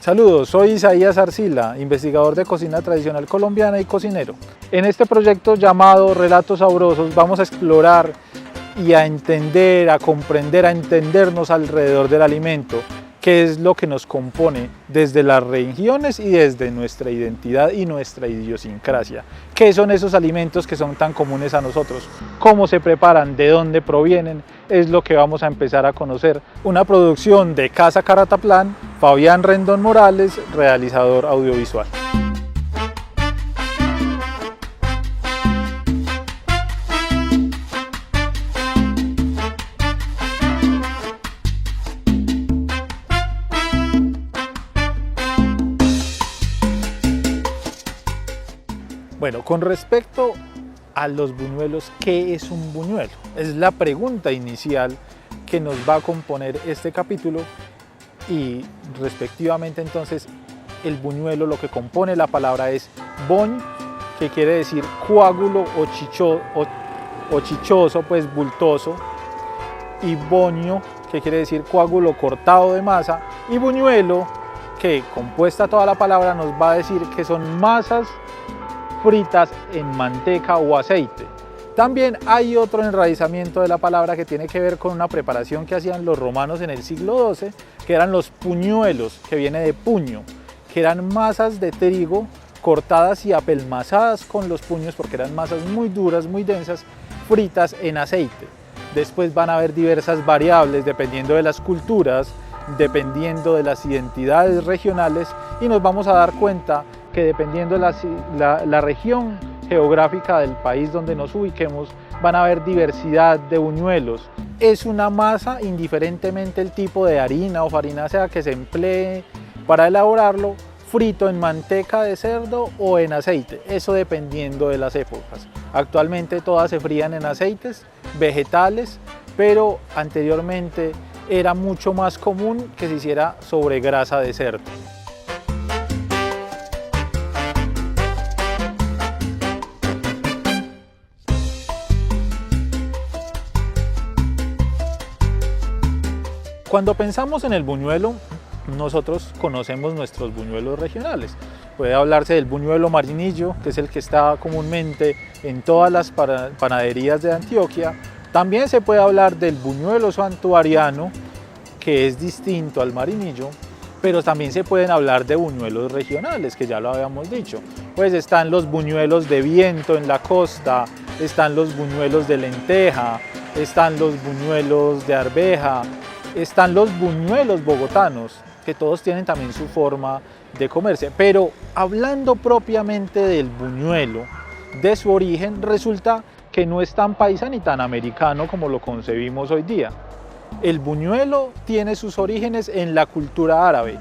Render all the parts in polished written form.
Saludos, soy Isaías Arcila, investigador de cocina tradicional colombiana y cocinero. En este proyecto llamado Relatos Sabrosos vamos a explorar y a entender, a comprender, a entendernos alrededor del alimento, qué es lo que nos compone desde las regiones y desde nuestra identidad y nuestra idiosincrasia. ¿Qué son esos alimentos que son tan comunes a nosotros? ¿Cómo se preparan? ¿De dónde provienen? Es lo que vamos a empezar a conocer. Una producción de Casa Carataplán, Fabián Rendón Morales, realizador audiovisual. Bueno, con respecto a los buñuelos, ¿qué es un buñuelo? Es la pregunta inicial que nos va a componer este capítulo y respectivamente entonces el buñuelo, lo que compone la palabra es boñ, que quiere decir coágulo o chichoso, pues bultoso, y boño, que quiere decir coágulo cortado de masa, y buñuelo, que compuesta toda la palabra nos va a decir que son masas fritas en manteca o aceite. También hay otro enraizamiento de la palabra que tiene que ver con una preparación que hacían los romanos en el siglo XII, que eran los puñuelos, que viene de puño, que eran masas de trigo cortadas y apelmazadas con los puños porque eran masas muy duras, muy densas, fritas en aceite. Después van a haber diversas variables dependiendo de las culturas, dependiendo de las identidades regionales, y nos vamos a dar cuenta que dependiendo de la región geográfica del país donde nos ubiquemos, van a haber diversidad de buñuelos. Es una masa, indiferentemente el tipo de harina o farina sea que se emplee para elaborarlo, frito en manteca de cerdo o en aceite, eso dependiendo de las épocas. Actualmente todas se frían en aceites vegetales, pero anteriormente era mucho más común que se hiciera sobre grasa de cerdo. Cuando pensamos en el buñuelo, nosotros conocemos nuestros buñuelos regionales. Puede hablarse del buñuelo marinillo, que es el que está comúnmente en todas las panaderías de Antioquia. También se puede hablar del buñuelo santuariano, que es distinto al marinillo, pero también se pueden hablar de buñuelos regionales, que ya lo habíamos dicho. Pues están los buñuelos de viento en la costa, están los buñuelos de lenteja, están los buñuelos de arveja, están los buñuelos bogotanos, que todos tienen también su forma de comerse. Pero hablando propiamente del buñuelo, de su origen, resulta que no es tan paisa ni tan americano como lo concebimos hoy día. El buñuelo tiene sus orígenes en la cultura árabe.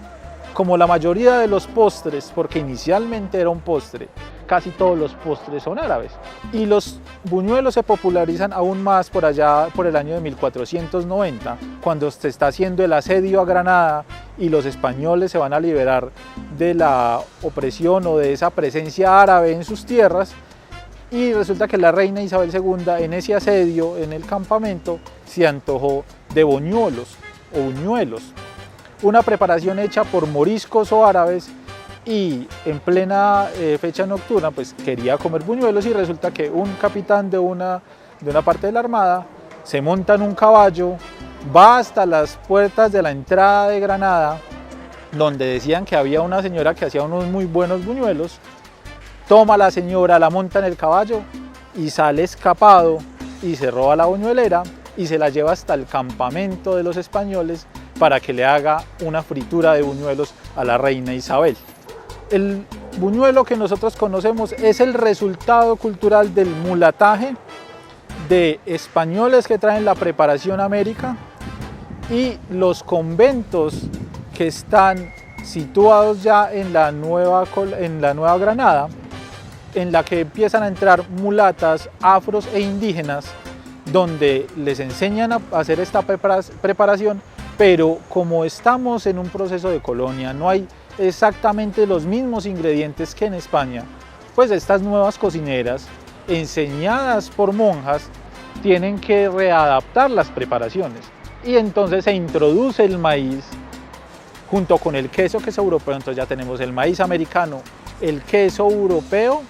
Como la mayoría de los postres, porque inicialmente era un postre, casi todos los postres son árabes. Y los buñuelos se popularizan aún más por allá por el año de 1490, cuando se está haciendo el asedio a Granada y los españoles se van a liberar de la opresión o de esa presencia árabe en sus tierras. Y resulta que la reina Isabel II en ese asedio, en el campamento, se antojó de boñuelos o buñuelos, una preparación hecha por moriscos o árabes, y en plena fecha nocturna pues quería comer buñuelos, y resulta que un capitán de una parte de la armada se monta en un caballo, va hasta las puertas de la entrada de Granada, donde decían que había una señora que hacía unos muy buenos buñuelos, toma a la señora, la monta en el caballo y sale escapado y se roba la buñuelera y se la lleva hasta el campamento de los españoles para que le haga una fritura de buñuelos a la reina Isabel. El buñuelo que nosotros conocemos es el resultado cultural del mulataje de españoles que traen la preparación a América y los conventos que están situados ya en la Nueva Granada, en la que empiezan a entrar mulatas, afros e indígenas, donde les enseñan a hacer esta preparación, pero como estamos en un proceso de colonia, no hay exactamente los mismos ingredientes que en España, pues estas nuevas cocineras, enseñadas por monjas, tienen que readaptar las preparaciones, y entonces se introduce el maíz junto con el queso que es europeo. Entonces ya tenemos el maíz americano, el queso europeo,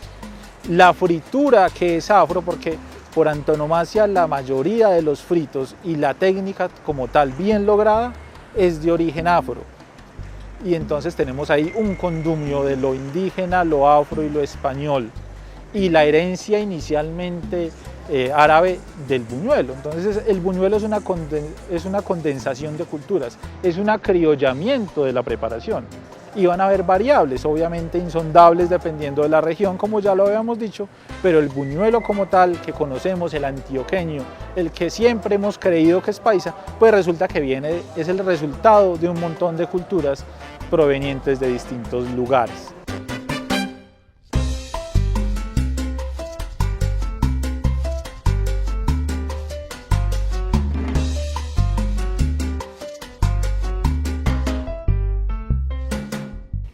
la fritura que es afro, porque por antonomasia la mayoría de los fritos y la técnica como tal bien lograda es de origen afro. Y entonces tenemos ahí un condumio de lo indígena, lo afro y lo español, y la herencia inicialmente árabe del buñuelo. Entonces el buñuelo es una condensación de culturas, es un acriollamiento de la preparación. Y van a haber variables, obviamente insondables dependiendo de la región, como ya lo habíamos dicho, pero el buñuelo como tal que conocemos, el antioqueño, el que siempre hemos creído que es paisa, pues resulta que es el resultado de un montón de culturas provenientes de distintos lugares.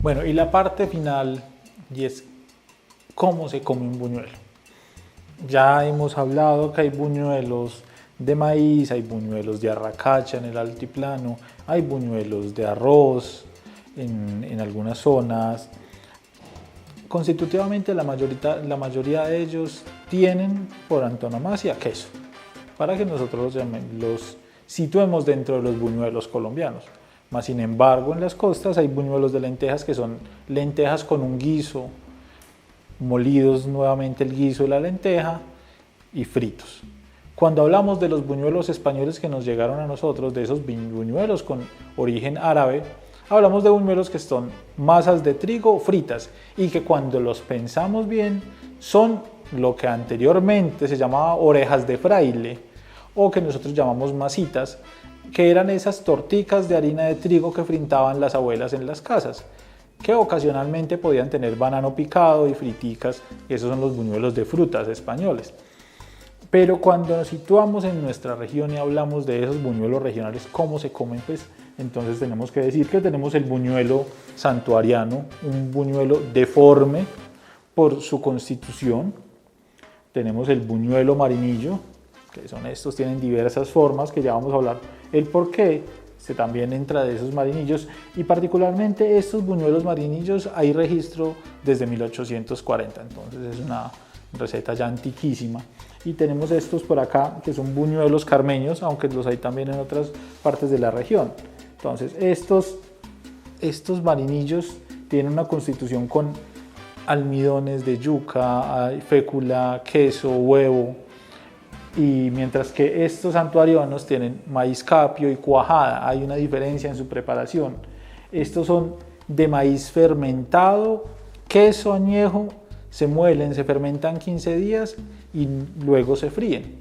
Bueno, y la parte final, y es cómo se come un buñuelo. Ya hemos hablado que hay buñuelos de maíz, hay buñuelos de arracacha en el altiplano, hay buñuelos de arroz en algunas zonas. Constitutivamente la mayoría de ellos tienen por antonomasia queso, para que nosotros los situemos dentro de los buñuelos colombianos. Mas, sin embargo, en las costas hay buñuelos de lentejas que son lentejas con un guiso, molidos nuevamente el guiso de la lenteja y fritos. Cuando hablamos de los buñuelos españoles que nos llegaron a nosotros, de esos buñuelos con origen árabe, hablamos de buñuelos que son masas de trigo fritas y que cuando los pensamos bien son lo que anteriormente se llamaba orejas de fraile o que nosotros llamamos masitas, que eran esas torticas de harina de trigo que fritaban las abuelas en las casas, que ocasionalmente podían tener banano picado y friticas, y esos son los buñuelos de frutas españoles. Pero cuando nos situamos en nuestra región y hablamos de esos buñuelos regionales, ¿cómo se comen? Pues entonces tenemos que decir que tenemos el buñuelo santuariano, un buñuelo deforme por su constitución. Tenemos el buñuelo marinillo, que son estos, tienen diversas formas, que ya vamos a hablar el por qué, se también entra de esos marinillos, y particularmente estos buñuelos marinillos hay registro desde 1840, entonces es una receta ya antiquísima. Y tenemos estos por acá, que son buñuelos carmeños, aunque los hay también en otras partes de la región. Entonces estos marinillos tienen una constitución con almidones de yuca, fécula, queso, huevo, y mientras que estos santuarianos tienen maíz capio y cuajada, hay una diferencia en su preparación. Estos son de maíz fermentado, queso añejo, se muelen, se fermentan 15 días y luego se fríen.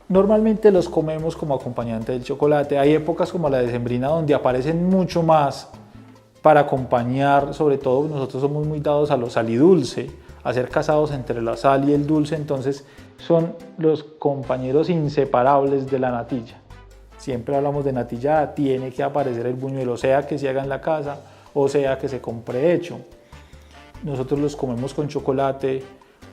Normalmente los comemos como acompañante del chocolate. Hay épocas como la decembrina donde aparecen mucho más para acompañar, sobre todo nosotros somos muy dados a lo salidulce, a ser casados entre la sal y el dulce, entonces son los compañeros inseparables de la natilla. Siempre hablamos de natilla, tiene que aparecer el buñuelo, sea que se haga en la casa o sea que se compre hecho. Nosotros los comemos con chocolate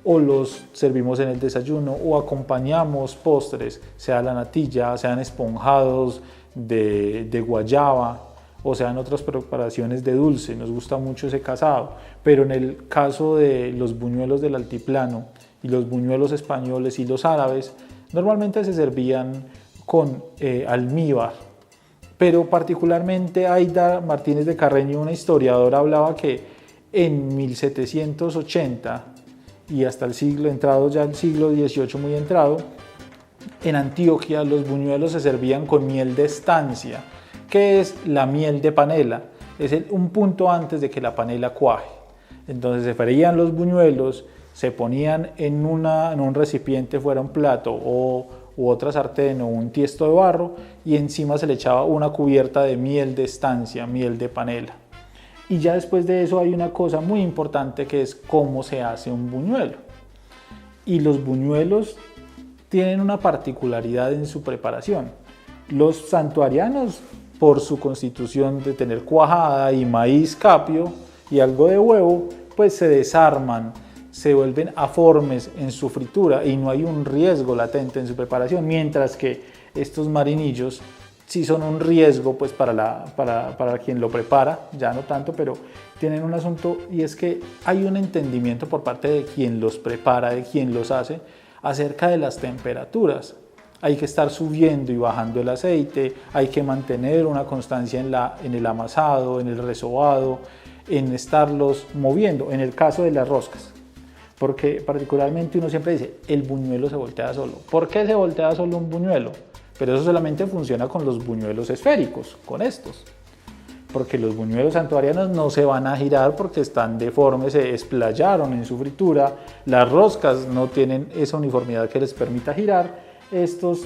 o los servimos en el desayuno o acompañamos postres, sea la natilla, sean esponjados de guayaba o sean otras preparaciones de dulce. Nos gusta mucho ese casado, pero en el caso de los buñuelos del altiplano y los buñuelos españoles y los árabes, normalmente se servían con almíbar, pero particularmente Aida Martínez de Carreño, una historiadora, hablaba que en 1780 y hasta el siglo entrado, ya el siglo XVIII muy entrado, en Antioquia los buñuelos se servían con miel de estancia. ¿Qué es la miel de panela? Es un punto antes de que la panela cuaje. Entonces se freían los buñuelos, se ponían en un recipiente, fuera un plato u otra sartén o un tiesto de barro, y encima se le echaba una cubierta de miel de estancia, miel de panela. Y ya después de eso hay una cosa muy importante que es cómo se hace un buñuelo. Y los buñuelos tienen una particularidad en su preparación. Los santuarianos, por su constitución de tener cuajada y maíz capio y algo de huevo, pues se desarman, se vuelven aformes en su fritura y no hay un riesgo latente en su preparación, mientras que estos marinillos sí son un riesgo pues para quien lo prepara, ya no tanto, pero tienen un asunto, y es que hay un entendimiento por parte de quien los prepara, de quien los hace, acerca de las temperaturas. Hay que estar subiendo y bajando el aceite, hay que mantener una constancia en el amasado, en el resobado, en estarlos moviendo, en el caso de las roscas. Porque particularmente uno siempre dice, el buñuelo se voltea solo. ¿Por qué se voltea solo un buñuelo? Pero eso solamente funciona con los buñuelos esféricos, con estos. Porque los buñuelos santuarianos no se van a girar porque están deformes, se esplayaron en su fritura. Las roscas no tienen esa uniformidad que les permita girar. Estos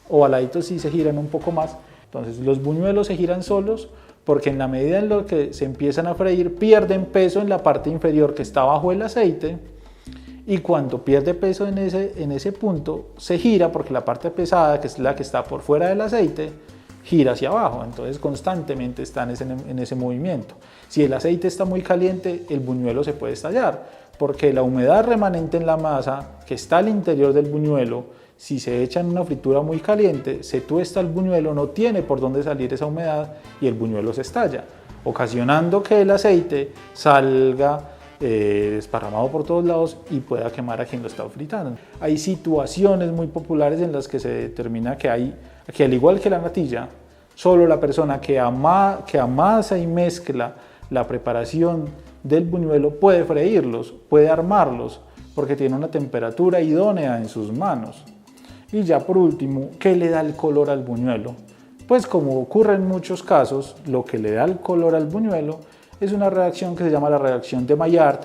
ovaladitos sí se giran un poco más. Entonces los buñuelos se giran solos porque en la medida en la que se empiezan a freír pierden peso en la parte inferior que está bajo el aceite, y cuando pierde peso en ese punto se gira porque la parte pesada, que es la que está por fuera del aceite, gira hacia abajo. Entonces constantemente están en ese movimiento. Si el aceite está muy caliente, el buñuelo se puede estallar porque la humedad remanente en la masa que está al interior del buñuelo, si se echa en una fritura muy caliente, se tuesta el buñuelo, no tiene por dónde salir esa humedad y el buñuelo se estalla, ocasionando que el aceite salga desparramado por todos lados y pueda quemar a quien lo está fritando. Hay situaciones muy populares en las que se determina que al igual que la natilla, solo la persona que amasa y mezcla la preparación del buñuelo puede freírlos, puede armarlos, porque tiene una temperatura idónea en sus manos. Y ya por último, ¿qué le da el color al buñuelo? Pues como ocurre en muchos casos, lo que le da el color al buñuelo es una reacción que se llama la reacción de Maillard,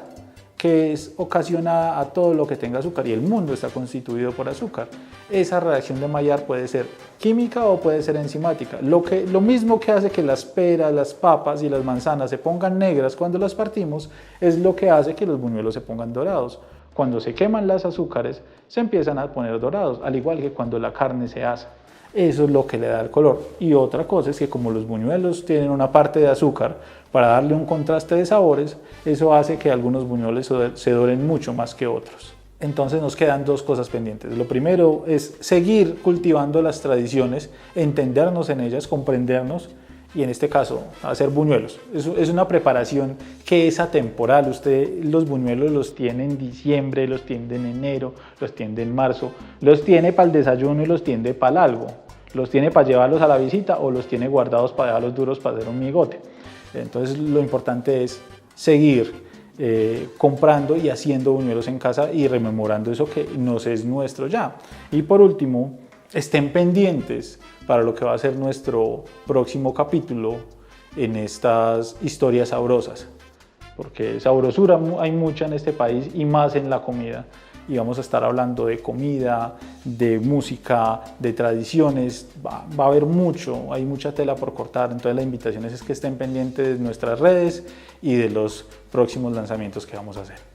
que es ocasionada a todo lo que tenga azúcar, y el mundo está constituido por azúcar. Esa reacción de Maillard puede ser química o puede ser enzimática. Lo mismo que hace que las peras, las papas y las manzanas se pongan negras cuando las partimos, es lo que hace que los buñuelos se pongan dorados. Cuando se queman las azúcares, se empiezan a poner dorados, al igual que cuando la carne se asa. Eso es lo que le da el color. Y otra cosa es que como los buñuelos tienen una parte de azúcar para darle un contraste de sabores, eso hace que algunos buñuelos se doren mucho más que otros. Entonces nos quedan dos cosas pendientes. Lo primero es seguir cultivando las tradiciones, entendernos en ellas, comprendernos, y en este caso hacer buñuelos. Es una preparación que es atemporal. Usted los buñuelos los tiene en diciembre, los tiene en enero, los tiene en marzo, los tiene para el desayuno y los tiene para el algo, los tiene para llevarlos a la visita o los tiene guardados para dejarlos duros para hacer un migote. Entonces lo importante es seguir comprando y haciendo buñuelos en casa y rememorando eso que nos es nuestro ya. Y por último, estén pendientes para lo que va a ser nuestro próximo capítulo en estas historias sabrosas, porque sabrosura hay mucha en este país y más en la comida, y vamos a estar hablando de comida, de música, de tradiciones. Va a haber mucho, hay mucha tela por cortar. Entonces la invitación es que estén pendientes de nuestras redes y de los próximos lanzamientos que vamos a hacer.